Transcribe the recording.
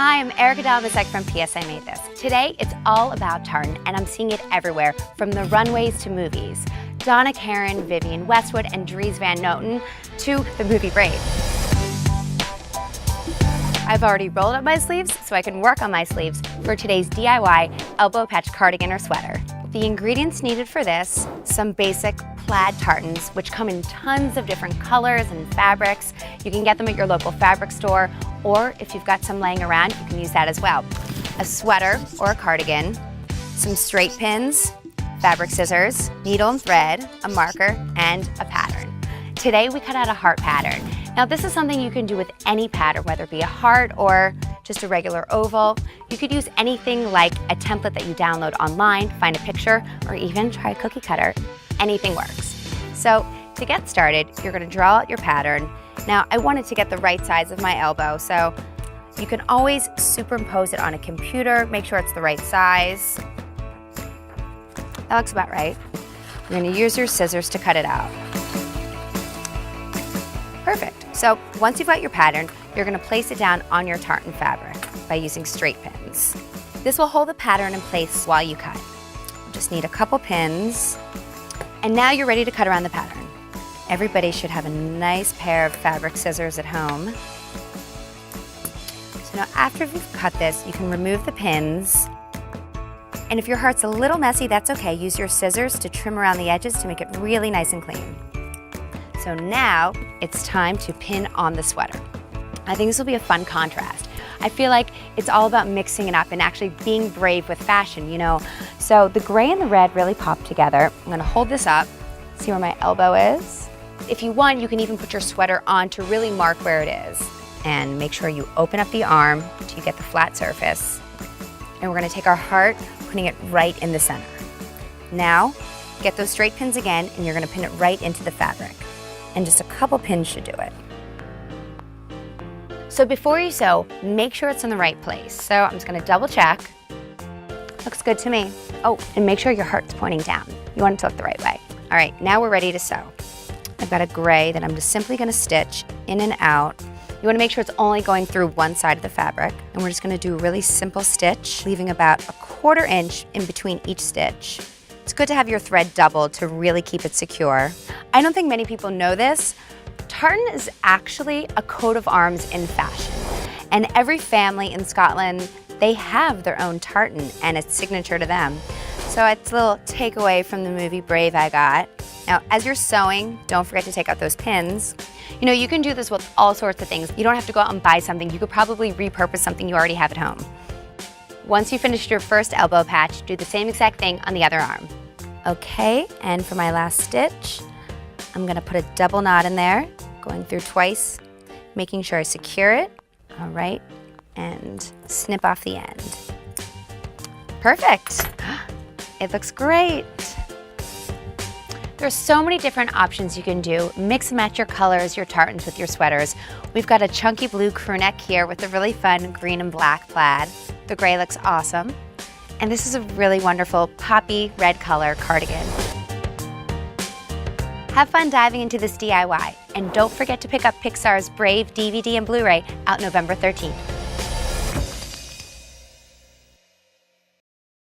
Hi, I'm Erica Dalmasek from P.S. I Made This. Today, it's all about tartan, and I'm seeing it everywhere, from the runways to movies. Donna Karan, Vivienne Westwood, and Dries Van Noten to the movie Brave. I've already rolled up my sleeves so I can work on my sleeves for today's DIY elbow patch cardigan or sweater. The ingredients needed for this: some basic plaid tartans, which come in tons of different colors and fabrics. You can get them at your local fabric store, or if you've got some laying around, you can use that as well. A sweater or a cardigan, some straight pins, fabric scissors, needle and thread, a marker, and a pattern. Today we cut out a heart pattern. Now this is something you can do with any pattern, whether it be a heart or just a regular oval. You could use anything like a template that you download online, find a picture, or even try a cookie cutter. Anything works. So to get started, you're gonna draw out your pattern. Now I wanted to get the right size of my elbow, so you can always superimpose it on a computer, make sure it's the right size. That looks about right. You're gonna use your scissors to cut it out. Perfect. So once you've got your pattern, you're gonna place it down on your tartan fabric by using straight pins. This will hold the pattern in place while you cut. You just need a couple pins. And now you're ready to cut around the pattern. Everybody should have a nice pair of fabric scissors at home. So now after you've cut this, you can remove the pins. And if your heart's a little messy, that's okay. Use your scissors to trim around the edges to make it really nice and clean. So now it's time to pin on the sweater. I think this will be a fun contrast. I feel like it's all about mixing it up and actually being brave with fashion, you know? So the gray and the red really pop together. I'm gonna hold this up, see where my elbow is. If you want, you can even put your sweater on to really mark where it is. And make sure you open up the arm till you get the flat surface. And we're gonna take our heart, putting it right in the center. Now, get those straight pins again, and you're gonna pin it right into the fabric. And just a couple pins should do it. So before you sew, make sure it's in the right place. So I'm just gonna double check. Looks good to me. Oh, and make sure your heart's pointing down. You want it to look the right way. All right, now we're ready to sew. I've got a gray that I'm just simply gonna stitch in and out. You wanna make sure it's only going through one side of the fabric. And we're just gonna do a really simple stitch, leaving about a 1/4 inch in between each stitch. It's good to have your thread doubled to really keep it secure. I don't think many people know this. Tartan is actually a coat of arms in fashion. And every family in Scotland, they have their own tartan and it's signature to them. So it's a little takeaway from the movie Brave I got. Now, as you're sewing, don't forget to take out those pins. You know, you can do this with all sorts of things. You don't have to go out and buy something. You could probably repurpose something you already have at home. Once you finish your first elbow patch, do the same exact thing on the other arm. Okay, and for my last stitch, I'm gonna put a double knot in there, going through twice, making sure I secure it. All right, and snip off the end. Perfect. It looks great. There's so many different options you can do. Mix and match your colors, your tartans with your sweaters. We've got a chunky blue crew neck here with a really fun green and black plaid. The gray looks awesome. And this is a really wonderful poppy red color cardigan. Have fun diving into this DIY. And don't forget to pick up Pixar's Brave DVD and Blu-ray out November 13th.